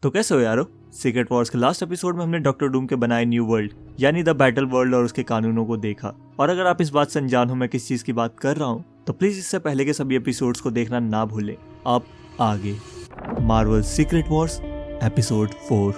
तो कैसे हो यारो? सीक्रेट वॉर्स के लास्ट एपिसोड में हमने डॉक्टर डूम के बनाए न्यू वर्ल्ड यानी द बैटल वर्ल्ड और उसके कानूनों को देखा। और अगर आप इस बात से अनजान हो मैं किस चीज की बात कर रहा हूँ तो प्लीज इससे पहले के सभी एपिसोड्स को देखना ना भूलें। अब आगे मार्वल सीक्रेट वॉर्स एपिसोड 4।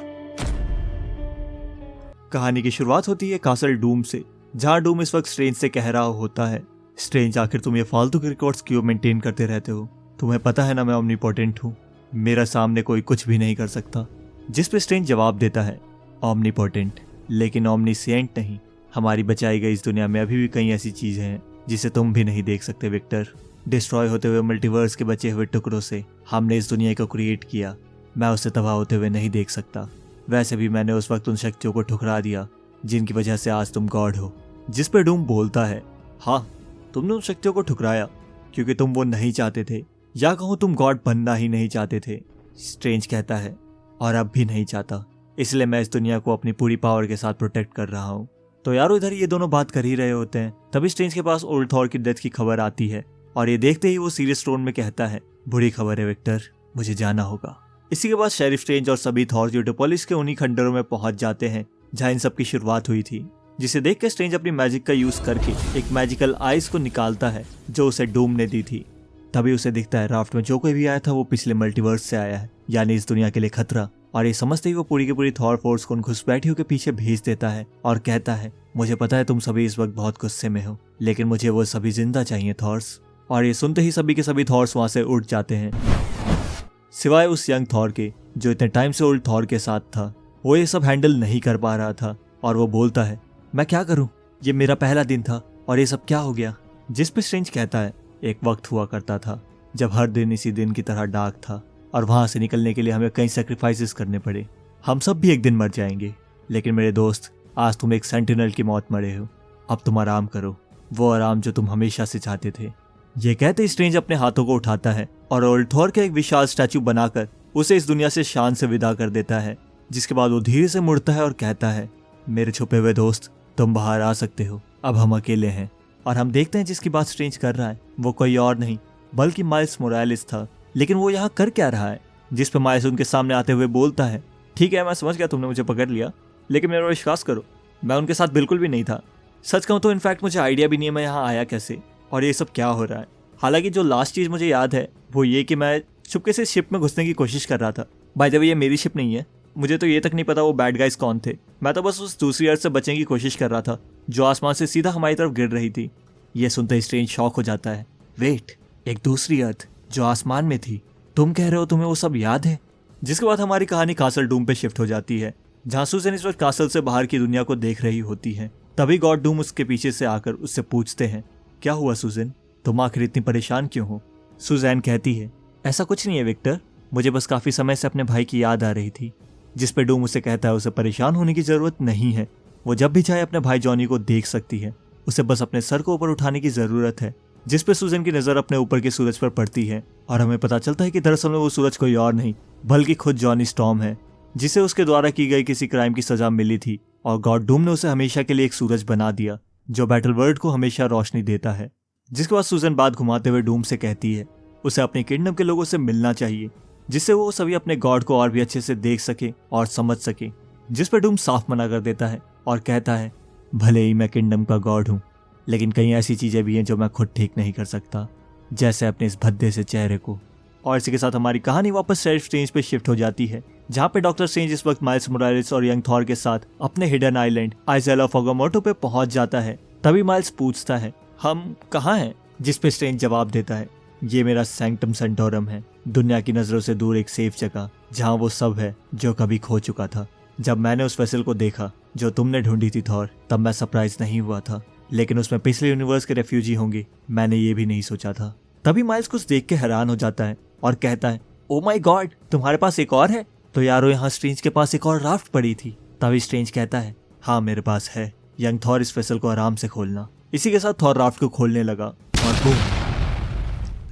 कहानी की शुरुआत होती है कासल डूम से, जहाँ डूम इस वक्त स्ट्रेंज से कह रहा होता है, स्ट्रेंज आखिर तुम ये फालतू के रिकॉर्ड्स क्यों मेंटेन करते रहते हो? तुम्हें पता है ना मैं ओमनीपोटेंट हूँ, मेरा सामने कोई कुछ भी नहीं कर सकता। जिस पे स्ट्रेंज जवाब देता है, ओमनीपोटेंट लेकिन ओमनीसिएंट नहीं। हमारी बचाई गई इस दुनिया में अभी भी कई ऐसी चीजें हैं जिसे तुम भी नहीं देख सकते विक्टर। डिस्ट्रॉय होते हुए मल्टीवर्स के बचे हुए टुकड़ों से हमने इस दुनिया को क्रिएट किया, मैं उसे तबाह होते हुए नहीं देख सकता। वैसे भी मैंने उस वक्त उन शक्तियों को ठुकरा दिया जिनकी वजह से आज तुम गॉड हो। जिस पे डूम बोलता है, हाँ तुमने उन शक्तियों को ठुकराया क्योंकि तुम वो नहीं चाहते थे, या कहूँ तुम गॉड बनना ही नहीं चाहते थे। स्ट्रेंज कहता है, और अब भी नहीं चाहता, इसलिए मैं इस दुनिया को अपनी पूरी पावर के साथ प्रोटेक्ट कर रहा हूँ। तो यारो इधर ये दोनों बात कर ही रहे होते हैं, तभी स्ट्रेंज के पास ओल्ड थॉर की डेथ की खबर आती है और ये देखते ही वो सीरियस टोन में कहता है, बुरी खबर है विक्टर, मुझे जाना होगा। इसी के बाद शेरिफ स्ट्रेंज और सभी थॉर यूटोपोलिस के उन्हीं खंडरों में पहुंच जाते हैं जहां इन सब की शुरुआत हुई थी, जिसे देख के स्ट्रेंज अपनी मैजिक का यूज करके एक मैजिकल आइस को निकालता है जो उसे डूम ने दी थी। तभी उसे दिखता है राफ्ट में जो कोई भी आया था वो पिछले मल्टीवर्स से आया है, यानी इस दुनिया के लिए खतरा। और ये समझते ही वो पूरी की पूरी थॉर फोर्स को उन घुसपैठियों के पीछे भेज देता है और कहता है, मुझे पता है तुम सभी इस वक्त बहुत गुस्से में हो, लेकिन मुझे वो सभी जिंदा चाहिए थॉर्स। और ये सुनते ही सभी के सभी थॉर्स वहां से उठ जाते हैं, सिवाय उस यंग थॉर के जो इतने टाइम से ओल्ड थॉर के साथ था। वो ये सब हैंडल नहीं कर पा रहा था और वो बोलता है, मैं क्या करूं, ये मेरा पहला दिन था और ये सब क्या हो गया। जिस पे स्ट्रेंज कहता है, एक वक्त हुआ करता था जब हर दिन इसी दिन की तरह डार्क था और वहां से निकलने के लिए हमें कई सैक्रिफाइसेस करने पड़े। हम सब भी एक दिन मर जाएंगे, लेकिन मेरे दोस्त आज तुम एक सेंटिनल की मौत मरे हो, अब तुम आराम करो, वो आराम जो तुम हमेशा से चाहते थे। ये कहते स्ट्रेंज अपने हाथों को उठाता है और ओल्ड थॉर का एक विशाल स्टैचू बनाकर उसे इस दुनिया से शान से विदा कर देता है। जिसके बाद वो धीरे से मुड़ता है और कहता है, मेरे छुपे हुए दोस्त तुम बाहर आ सकते हो, अब हम अकेले हैं। और हम देखते हैं जिसकी बात स्ट्रेंज कर रहा है वो कोई और नहीं बल्कि माइल्स मोरालिस था। लेकिन वो यहाँ कर क्या रहा है? जिस पे माइल्स उनके सामने आते हुए बोलता है, ठीक है मैं समझ गया तुमने मुझे पकड़ लिया, लेकिन मेरा विश्वास करो मैं उनके साथ बिल्कुल भी नहीं था। सच कहूँ तो इनफैक्ट मुझे आइडिया भी नहीं है मैं यहाँ आया कैसे और ये सब क्या हो रहा है। हालांकि जो लास्ट चीज़ मुझे याद है वो ये कि मैं चुपके से शिप में घुसने की कोशिश कर रहा था। बाय द वे ये मेरी शिप नहीं है, मुझे तो ये तक नहीं पता वो बैड गाइज कौन थे। मैं तो बस उस दूसरी अर्थ से बचने की कोशिश कर रहा था जो आसमान से सीधा हमारी तरफ गिर रही थी। ये सुनते ही स्ट्रेंज शॉक हो जाता है, वेट, एक दूसरी अर्थ जो आसमान में थी, तुम कह रहे हो तुम्हें वो सब याद है? जिसके बाद हमारी कहानी कासल डूम पे शिफ्ट हो जाती है, जहाँ सुजन इस वक्त कासल से बाहर की दुनिया को देख रही होती है। तभी गॉड डूम उसके पीछे से आकर उससे पूछते हैं, क्या हुआ सुजन, तुम आखिर इतनी परेशान क्यों हो? सुजैन कहती है, ऐसा कुछ नहीं है विक्टर, मुझे बस काफी समय से अपने भाई की याद आ रही थी। जिस पे डूम उसे कहता है उसे परेशान होने की जरूरत नहीं है, वो जब भी चाहे अपने भाई जॉनी को देख सकती है, उसे बस अपने सर को ऊपर उठाने की जरूरत है। जिस पे सुजन की नजर अपने ऊपर के सूरज पर पड़ती है और हमें पता चलता है कि दरअसल में वो सूरज कोई और नहीं बल्कि खुद जॉनी स्टॉर्म है, जिसे उसके द्वारा की गई किसी क्राइम की सजा मिली थी और गॉड डूम ने उसे हमेशा के लिए एक सूरज बना दिया जो बैटल वर्ल्ड को हमेशा रोशनी देता है। जिसके बाद सुजन बात घुमाते हुए डूम से कहती है उसे अपने किंगडम के लोगों से मिलना चाहिए, जिससे वो सभी अपने गॉड को और भी अच्छे से देख सके और समझ सके। जिस पर डूम साफ मना कर देता है और कहता है, भले ही मैं किंगडम का गॉड हूँ, लेकिन कई ऐसी चीजें भी हैं जो मैं खुद ठीक नहीं कर सकता, जैसे अपने इस भद्दे से चेहरे को। और इसी के साथ हमारी कहानी वापस शेरिफ स्ट्रेंज पे शिफ्ट हो जाती है, जहाँ पे डॉक्टर स्ट्रेंज इस वक्त माइल्स मोरालिस और यंग थॉर के साथ अपने हिडन आइलैंड आइज़ेल ऑफ अगामोटो पे पहुंच जाता है। तभी माइल्स पूछता है, हम कहाँ हैं? जिस पे स्ट्रेंज जवाब देता है, ये मेरा सैंक्टम सेंटोरम है, दुनिया की नजरों से दूर एक सेफ जगह जहाँ वो सब है जो कभी खो चुका था। जब मैंने उस वेसल को देखा जो तुमने ढूंढी थी थॉर, तब मैं सरप्राइज नहीं हुआ था, लेकिन उसमें पिछले यूनिवर्स के रेफ्यूजी होंगे मैंने ये भी नहीं सोचा था। तभी माइल्स कुछ देख के हैरान हो जाता है और कहता है, ओ माय गॉड, तुम्हारे पास एक और है? तो यारो यहाँ स्ट्रेंज के पास एक और राफ्ट पड़ी थी। तभी स्ट्रेंज कहता है, हाँ मेरे पास है, यंग थॉर इस वेसल को आराम से खोलना। इसी के साथ थॉर राफ्ट को खोलने लगा और बूम,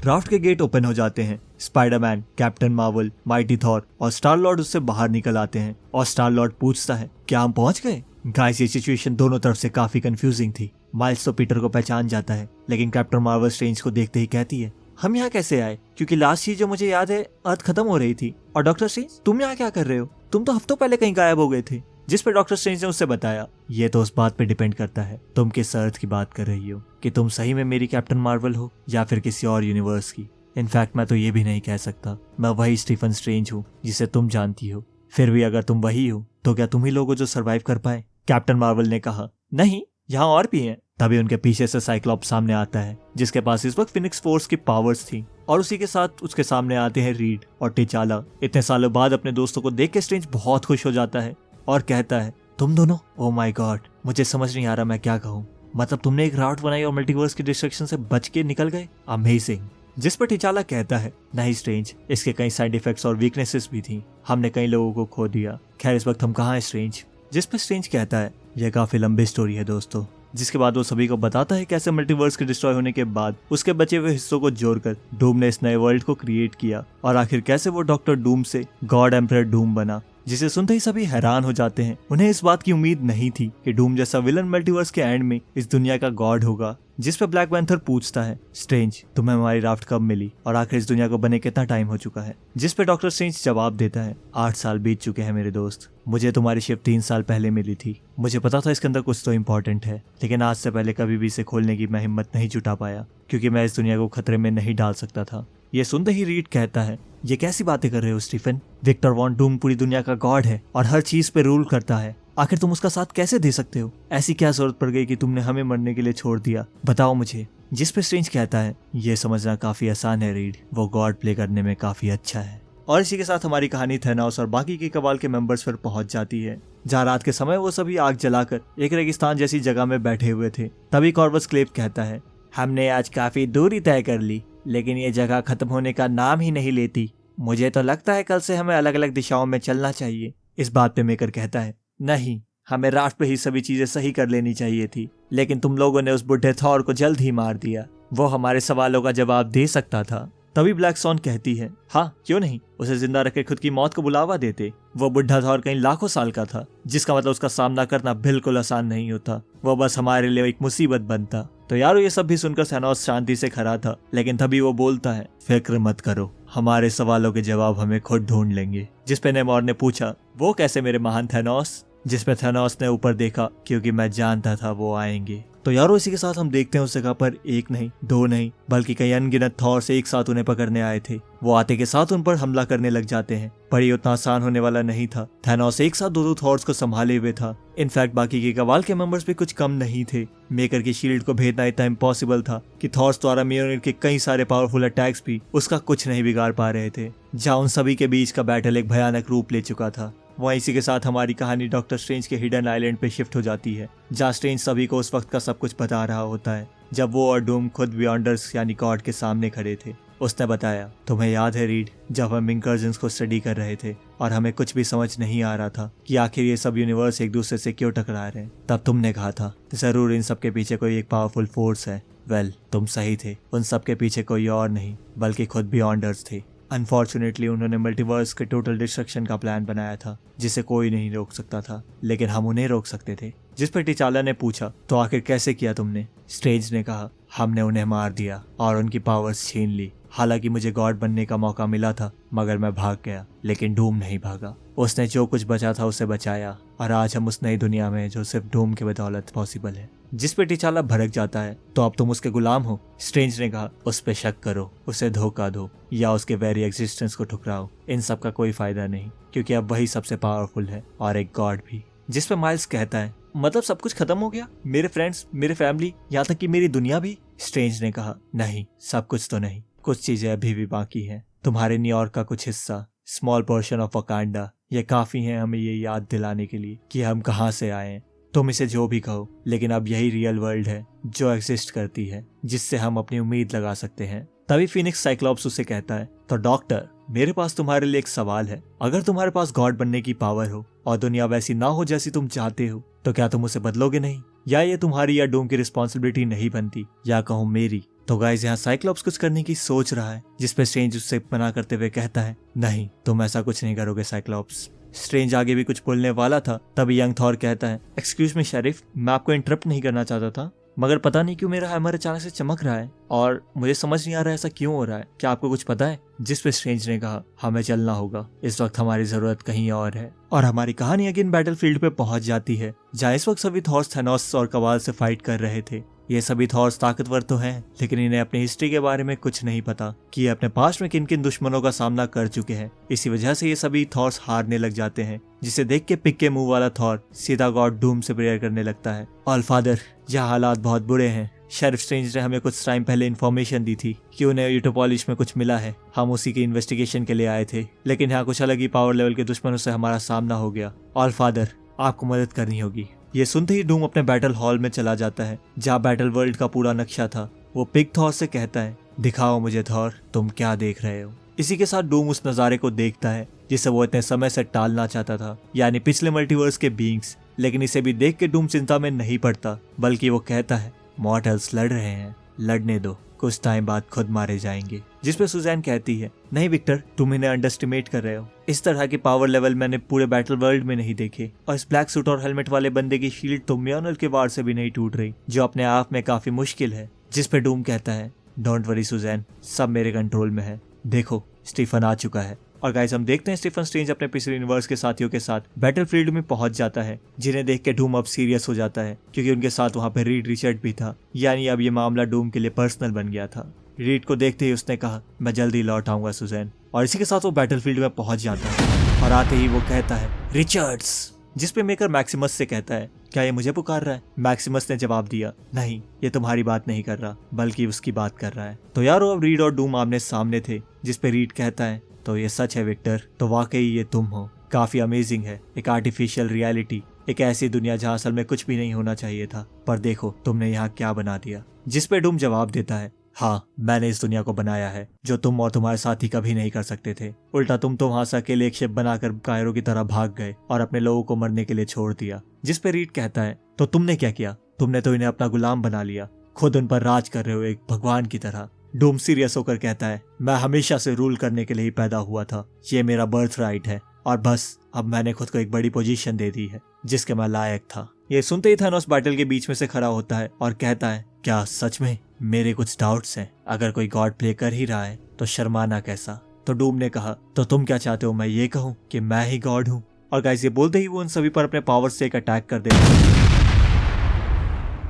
राफ्ट के गेट ओपन हो जाते हैं। Spiderman, captain Marvel, mighty Thor और स्टार लॉर्ड उससे बाहर निकल आते हैं और स्टार लॉर्ड पूछता है, क्या हम पहुंच गए? गाइस ये सिचुएशन दोनों तरफ से काफी कंफ्यूजिंग थी। माइल्स तो पीटर को पहचान जाता है, लेकिन कैप्टन मार्वल स्ट्रेंज को देखते ही कहती है, हम यहाँ कैसे आए? क्योंकि लास्ट चीज जो मुझे याद है, अर्थ खत्म हो रही थी। और डॉक्टर स्ट्रेंज, तुम यहाँ क्या कर रहे हो? तुम तो हफ्तों पहले कहीं गायब हो गए थे। जिस पे डॉक्टर स्ट्रेंज ने उससे बताया, ये तो उस बात पे डिपेंड करता है तुम किस अर्थ की बात कर रही हो, कि तुम सही में मेरी कैप्टन मार्वल हो या फिर किसी और यूनिवर्स की। इनफैक्ट मैं तो ये भी नहीं कह सकता, मैं वही स्टीफन स्ट्रेंज हूँ जिसे तुम जानती हो। फिर भी अगर तुम वही हो तो क्या तुम ही लोग हो जो सर्वाइव कर पाए? कैप्टन मार्वल ने कहा, नहीं, यहाँ और भी हैं। तभी उनके पीछे से साइक्लॉप्स सामने आता है, जिसके पास इस वक्त फिनिक्स फोर्स की पावर्स थी, और उसी के साथ उसके सामने आते हैं रीड और टिचाला। इतने सालों बाद अपने दोस्तों को देख के स्ट्रेंज बहुत खुश हो जाता है और कहता है, तुम दोनों, ओ माय गॉड, मुझे समझ नहीं आ रहा मैं क्या कहूँ। मतलब तुमने एक राउट बनाई और मल्टीवर्स की डिस्ट्रक्शन से बच के निकल गए, अमेजिंग। जिस पर टिचाला कहता है, नहीं स्ट्रेंज, इसके कई साइड इफेक्ट्स और वीकनेसेस भी थी, हमने कई लोगों को खो दिया। खैर इस वक्त हम कहाँ हैं स्ट्रेंज? जिस पर स्ट्रेंज कहता है, यह काफी लंबी स्टोरी है दोस्तों। जिसके बाद वो सभी को बताता है कैसे मल्टीवर्स के डिस्ट्रॉय होने के बाद उसके बचे हुए हिस्सों को जोड़कर डूम ने इस नए वर्ल्ड को क्रिएट किया, और आखिर कैसे वो डॉक्टर डूम से गॉड एम्परर डूम बना। जिसे सुनते ही सभी हैरान हो जाते हैं। उन्हें इस बात की उम्मीद नहीं थी कि डूम जैसा विलन मल्टीवर्स के एंड में इस दुनिया का गॉड होगा। जिस पे ब्लैक पैंथर पूछता है, स्ट्रेंज, तुम्हें हमारी राफ्ट कब मिली और आखिर इस दुनिया को बने कितना टाइम हो चुका है? जिस पे डॉक्टर स्ट्रेंज जवाब देता है, 8 साल बीत चुके हैं मेरे दोस्त। मुझे तुम्हारी शिप 3 साल पहले मिली थी। मुझे पता था इसके अंदर कुछ तो इम्पोर्टेंट है, लेकिन आज से पहले कभी भी इसे खोलने की मैं हिम्मत नहीं जुटा पाया, क्योंकि मैं इस दुनिया को खतरे में नहीं डाल सकता था। ये सुनते ही रीड कहता है, ये कैसी बातें कर रहे हो स्टीफन? विक्टर वॉन डूम पूरी दुनिया का गॉड है और हर चीज पे रूल करता है। आखिर तुम उसका साथ कैसे दे सकते हो? ऐसी क्या जरूरत पड़ गई कि तुमने हमें मरने के लिए छोड़ दिया? बताओ मुझे। जिस पे स्ट्रेंज कहता है, ये समझना काफी आसान है रीड, वो गॉड प्ले करने में काफी अच्छा है। और इसी के साथ हमारी कहानी थैनोस और बाकी के कबाल के मेंबर्स पर पहुंच जाती है, जहाँ रात के समय वो सभी आग जलाकर एक रेगिस्तान जैसी जगह में बैठे हुए थे। तभी कॉर्वस क्लेव कहता है, हमने आज काफी दूरी तय कर ली, लेकिन ये जगह खत्म होने का नाम ही नहीं लेती। मुझे तो लगता है कल से हमें अलग अलग दिशाओं में चलना चाहिए। इस बात पे मेकर कहता है, नहीं, हमें राफ्ट पे ही सभी चीजें सही कर लेनी चाहिए थी, लेकिन तुम लोगों ने उस बुढ़े थॉर को जल्द ही मार दिया। वो हमारे सवालों का जवाब दे सकता था। तभी ब्लैक सॉन कहती है, हाँ क्यों नहीं, उसे जिंदा रखे खुद की मौत को बुलावा देते। वो बुढ़ा थॉर कई लाखों साल का था, जिसका मतलब उसका सामना करना बिल्कुल आसान नहीं होता। वो बस हमारे लिए एक मुसीबत बनता। तो यारो ये सब भी सुनकर थैनोस शांति से खड़ा था, लेकिन तभी वो बोलता है, फिक्र मत करो, हमारे सवालों के जवाब हमें खुद ढूंढ लेंगे। जिस पे नेमोर ने पूछा, वो कैसे मेरे महान थैनोस? जिस पे थैनोस ने ऊपर देखा, क्योंकि मैं जानता था वो आएंगे। तो यारो इसी के साथ हम देखते हैं उस जगह पर एक नहीं, दो नहीं, बल्कि कई अनगिनत थॉर्स एक साथ उन्हें पकड़ने आए थे। वो आते के साथ उन पर हमला करने लग जाते हैं, पर ये उतना आसान होने वाला नहीं था। थैनोस एक साथ दो थॉर्स को संभाले हुए था। इनफैक्ट बाकी के कवाल के मेंबर्स भी कुछ कम नहीं थे। मेकर की शील्ड को भेदना इतना इम्पॉसिबल था कि थॉर्स द्वारा मियोनिर के कई सारे पावरफुल अटैक्स भी उसका कुछ नहीं बिगाड़ पा रहे थे। जहाँ उन सभी के बीच का बैटल एक भयानक रूप ले चुका था। वहीं इसी के साथ हमारी कहानी डॉक्टर स्ट्रेंज के हिडन आइलैंड पे शिफ्ट हो जाती है, जहाँ स्ट्रेंज सभी को उस वक्त का सब कुछ बता रहा होता है, जब वो और डूम खुद बियॉन्डर्स यानी गॉड के सामने खड़े थे। उसने बताया, तुम्हें याद है रीड, जब हम इंकर्जन्स को स्टडी कर रहे थे और हमें कुछ भी समझ नहीं आ रहा था कि आखिर ये सब यूनिवर्स एक दूसरे से क्यों टकरा रहे हैं, तब तुमने कहा था जरूर इन सब के पीछे कोई एक पावरफुल फोर्स है। वेल, तुम सही थे, उन सब के पीछे कोई और नहीं बल्कि खुद बियॉन्डर्स थे। अनफॉर्चुनेटली उन्होंने मल्टीवर्स के टोटल डिस्ट्रक्शन का प्लान बनाया था, जिसे कोई नहीं रोक सकता था, लेकिन हम उन्हें रोक सकते थे। जिस पर टिचाला ने पूछा, तो आखिर कैसे किया तुमने? स्ट्रेंज ने कहा, हमने उन्हें मार दिया और उनकी पावर्स छीन ली। हालांकि मुझे गॉड बनने का मौका मिला था, मगर मैं भाग गया, लेकिन डूम नहीं भागा। उसने जो कुछ बचा था उसे बचाया, और आज हम उस नई दुनिया में जो सिर्फ डूम की बदौलत पॉसिबल है। जिस पे टिचाला भड़क जाता है, तो अब तुम उसके गुलाम हो? स्ट्रेंज ने कहा, उस पे शक करो, उसे धोखा दो या उसके वेरी एग्जिस्टेंस को ठुकराओ, इन सब का कोई फायदा नहीं, क्योंकि अब वही सबसे पावरफुल है और एक गॉड भी। जिस पे माइल्स कहता है, मतलब सब कुछ खत्म हो गया? मेरे फ्रेंड्स, मेरे फैमिली, यहाँ तक कि मेरी दुनिया भी? स्ट्रेंज ने कहा, नहीं, सब कुछ तो नहीं, कुछ चीजें अभी भी बाकी हैं। तुम्हारे न्यूयॉर्क का कुछ हिस्सा, स्मॉल पोर्शन ऑफ वकांडा, ये काफी है हमें ये याद दिलाने के लिए कि हम कहाँ से आए हैं। तुम इसे जो भी कहो, लेकिन अब यही रियल वर्ल्ड है जो एग्जिस्ट करती है, जिससे हम अपनी उम्मीद लगा सकते हैं। तभी फिनिक्स साइक्लॉप्स उसे कहता है, तो डॉक्टर, मेरे पास तुम्हारे लिए एक सवाल है। अगर तुम्हारे पास गॉड बनने की पावर हो और दुनिया वैसी ना हो जैसी तुम चाहते हो, तो क्या तुम उसे बदलोगे नहीं? या ये तुम्हारी या डूम की रिस्पॉन्सिबिलिटी नहीं बनती, या कहूँ मेरी? तो गाइस यहाँ साइक्लॉप्स कुछ करने की सोच रहा है, जिसपे स्ट्रेंज उससे मना करते हुए कहता है, नहीं, तुम ऐसा कुछ नहीं करोगे साइक्लॉप्स। स्ट्रेंज आगे भी कुछ बोलने वाला था, तभी यंग थॉर कहता है, एक्सक्यूज मी शेरिफ, मैं आपको इंटरप्ट नहीं करना चाहता था, मगर पता नहीं क्यों मेरा हैमर अचानक से चमक रहा है और मुझे समझ नहीं आ रहा है ऐसा क्यों हो रहा है, क्या आपको कुछ पता है? जिस पे स्ट्रेंज ने कहा, हमें चलना होगा, इस वक्त हमारी जरूरत कहीं और है। और हमारी कहानी अगेन बैटलफील्ड पे पहुंच जाती है, जहाँ इस वक्त सभी थॉर्स थैनोस और कबाल से फाइट कर रहे थे। ये सभी थॉर्स ताकतवर तो हैं, लेकिन इन्हें अपनी हिस्ट्री के बारे में कुछ नहीं पता कि ये अपने पास्ट में किन किन दुश्मनों का सामना कर चुके हैं। इसी वजह से ये सभी थॉर्स हारने लग जाते हैं, जिसे देख के पिक के मुंह वाला थॉर सीधा गॉड डूम से प्रेयर करने लगता है। ऑल फादर, यह हालात बहुत बुरे हैं। शेरिफ स्ट्रेंज ने हमें कुछ टाइम पहले इन्फॉर्मेशन दी थी कि उन्हें यूटोपॉलिश में कुछ मिला है। हम उसी की इन्वेस्टिगेशन के लिए आए थे, लेकिन यहाँ कुछ अलग ही पावर लेवल के दुश्मनों से हमारा सामना हो गया। ऑल फादर, आपको मदद करनी होगी। ये सुनते ही डूम अपने बैटल हॉल में चला जाता है, जहाँ बैटल वर्ल्ड का पूरा नक्शा था। वो पिग थॉर से कहता है, दिखाओ मुझे थॉर, तुम क्या देख रहे हो। इसी के साथ डूम उस नज़ारे को देखता है जिसे वो इतने समय से टालना चाहता था, यानी पिछले मल्टीवर्स के बीइंग्स। लेकिन इसे भी देख के डूम चिंता में नहीं पड़ता, बल्कि वो कहता है, मॉर्टल्स लड़ रहे हैं, लड़ने दो, कुछ टाइम बाद खुद मारे जाएंगे। जिसपे सुजैन कहती है, नहीं विक्टर, तुम इन्हें अंडरस्टिमेट कर रहे हो। इस तरह के पावर लेवल मैंने पूरे बैटल वर्ल्ड में नहीं देखे, और इस ब्लैक सूट और हेलमेट वाले बंदे की शील्ड तो म्योनल के वार से भी नहीं टूट रही, जो अपने आप में काफी मुश्किल है। जिसपे डूम कहता है, डोंट वरी सुजैन, सब मेरे कंट्रोल में है। देखो, स्टीफन आ चुका है। और गाइस, हम देखते हैं स्टीफन स्ट्रेंज अपने पिछले यूनिवर्स के साथियों के साथ बैटलफील्ड में पहुंच जाता है, जिन्हें देख के डूम अब सीरियस हो जाता है, क्योंकि उनके साथ वहां पे रीड रिचर्ड भी था। यानी अब ये मामला डूम के लिए पर्सनल बन गया था। रीड को देखते ही उसने कहा, मैं जल्दी लौट आऊंगा सुजैन। और इसी के साथ वो बैटलफील्ड में पहुंच जाता है, और आते ही वो कहता है, रिचर्ड्स। जिसपे मेकर मैक्सिमस से कहता है, क्या ये मुझे पुकार रहा है? मैक्सिमस ने जवाब दिया, नहीं, ये तुम्हारी बात नहीं कर रहा, बल्कि उसकी बात कर रहा है। तो यारो, अब रीड और डूम आमने सामने थे। जिसपे रीड कहता है, तो ये सच है विक्टर, तो वाकई ये तुम हो। काफी अमेजिंग है, एक आर्टिफिशियल रियलिटी, एक ऐसी दुनिया जहाँ असल में कुछ भी नहीं होना चाहिए था, पर देखो तुमने यहाँ क्या बना दिया। जिसपे डूम जवाब देता है, हाँ, मैंने इस दुनिया को बनाया है, जो तुम और तुम्हारे साथी कभी नहीं कर सकते थे। उल्टा तुम तो वहां से अकेले एक शिप बनाकर कायरो की तरह भाग गए और अपने लोगों को मरने के लिए छोड़ दिया। जिसपे रीड कहता है, तो तुमने क्या किया? तुमने तो इन्हें अपना गुलाम बना लिया, खुद उन पर राज कर रहे हो एक भगवान की तरह। डूम सीरियस होकर कहता है, मैं हमेशा से रूल करने के लिए ही पैदा हुआ था, ये मेरा बर्थ राइट है, और बस अब मैंने खुद को एक बड़ी पोजीशन दे दी है जिसके मैं लायक था। ये सुनते ही थानोस बैटल के बीच में से खड़ा होता है और कहता है, क्या सच में? मेरे कुछ डाउट्स हैं, अगर कोई गॉड प्ले कर ही रहा है तो शर्माना कैसा? तो डूम ने कहा, तो तुम क्या चाहते हो मैं ये कहूँ कि मैं ही गॉड हूँ? और गाइस, ये बोलते ही वो उन सभी पर अपने पावर से एक अटैक कर देता है,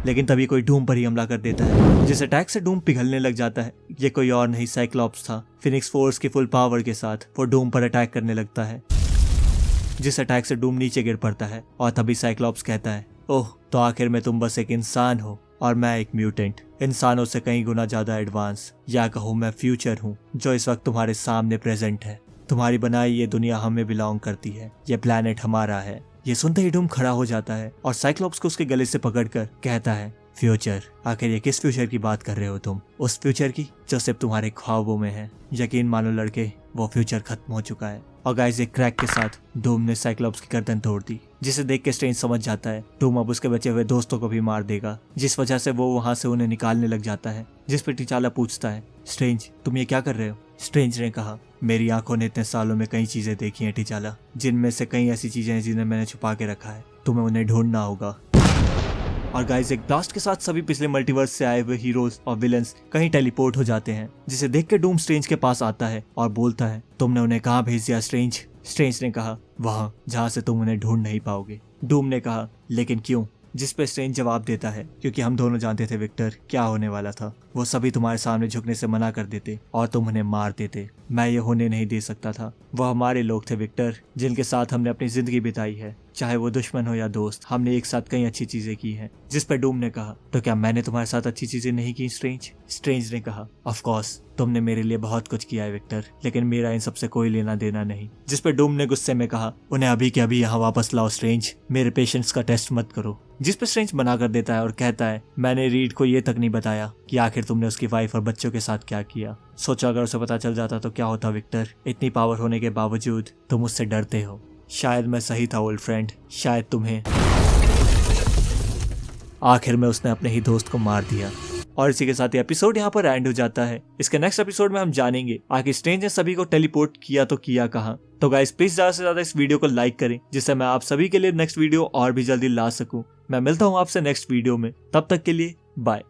लेकिन तभी कोई डूम पर ही हमला कर देता है, जिस अटैक से डूम पिघलने लग जाता है। ये कोई और नहीं, साइक्लॉप्स था। फिनिक्स फोर्स की फुल पावर के साथ वो डूम पर अटैक करने लगता है, जिस अटैक से डूम नीचे गिर पड़ता है। और तभी साइक्लॉप्स कहता है, ओह, तो आखिर में तुम बस एक इंसान हो और मैं एक म्यूटेंट, इंसानों से कई गुना ज्यादा एडवांस, या कहूँ मैं फ्यूचर हूँ, जो इस वक्त तुम्हारे सामने प्रेजेंट है। तुम्हारी बनाई ये दुनिया हमें बिलोंग करती है, ये प्लेनेट हमारा है। ये सुनते ही डूम खड़ा हो जाता है और साइक्लॉप्स को उसके गले से पकड़कर कहता है, फ्यूचर? आखिर ये किस फ्यूचर की बात कर रहे हो तुम? उस फ्यूचर की जो सिर्फ तुम्हारे ख्वाबों में है। यकीन मानो लड़के, वो फ्यूचर खत्म हो चुका है। और गाइस, एक क्रैक के साथ डूम ने साइक्लॉप्स की गर्दन तोड़ दी, जिसे देख के स्ट्रेंज समझ जाता है डूम अब उसके बचे हुए दोस्तों को भी मार देगा, जिस वजह से वो वहां से उन्हें निकालने लग जाता है। जिस पर टिचाला पूछता है, स्ट्रेंज, तुम ये क्या कर रहे हो? स्ट्रेंज ने कहा, मेरी आंखों ने इतने सालों में कई चीजें देखी हैं टिचाला, जिनमें से कई ऐसी चीजें हैं जिन्हें मैंने छुपा के रखा है, तुम्हें उन्हें ढूंढना होगा। और गाइस, एक ब्लास्ट के साथ सभी पिछले मल्टीवर्स से आए हुए हीरोज और विलन्स कहीं टेलीपोर्ट हो जाते हैं, जिसे देख के डूम स्ट्रेंज के पास आता है और बोलता है, तुमने उन्हें कहाँ भेज दिया स्ट्रेंज? स्ट्रेंज ने कहा, वहां जहाँ से तुम उन्हें ढूंढ नहीं पाओगे। डूम ने कहा, लेकिन क्यों? जिस पे स्ट्रेंज जवाब देता है, क्योंकि हम दोनों जानते थे विक्टर क्या होने वाला था। वो सभी तुम्हारे सामने झुकने से मना कर देते और तुम उन्हें मार देते। मैं ये होने नहीं दे सकता था। वो हमारे लोग थे विक्टर, जिनके साथ हमने अपनी जिंदगी बिताई है, चाहे वो दुश्मन हो या दोस्त, हमने एक साथ कई अच्छी चीजें की हैं। जिस पर डूम ने कहा, तो क्या मैंने तुम्हारे साथ अच्छी चीजें नहीं की स्ट्रेंज? स्ट्रेंज ने कहा, ऑफ कोर्स, तुमने मेरे लिए बहुत कुछ किया है विक्टर, लेकिन मेरा इन सबसे कोई लेना देना नहीं। जिस पर डूम ने गुस्से में कहा, उन्हें अभी के अभी यहाँ वापस लाओ स्ट्रेंज, मेरे पेशेंस का टेस्ट मत करो। जिस पर स्ट्रेंज मना कर देता है और कहता है, मैंने रीड को ये तक नहीं बताया कि आखिर तुमने उसकी वाइफ और बच्चों के साथ क्या किया। सोचो अगर उसे पता चल जाता तो क्या होता विक्टर? इतनी पावर होने के बावजूद तुम मुझसे डरते हो। शायद मैं सही था ओल्ड फ्रेंड, शायद तुम्हें। आखिर में उसने अपने ही दोस्त को मार दिया। और इसी के साथ ये एपिसोड यहाँ पर एंड हो जाता है। इसके नेक्स्ट एपिसोड में हम जानेंगे आखिर स्ट्रेंज ने सभी को टेलीपोर्ट किया तो किया कहाँ। तो गाइस, प्लीज ज्यादा से ज्यादा इस वीडियो को लाइक करें, जिससे मैं आप सभी के लिए नेक्स्ट वीडियो और भी जल्दी ला सकूं। मैं मिलता हूँ आपसे नेक्स्ट वीडियो में, तब तक के लिए बाय।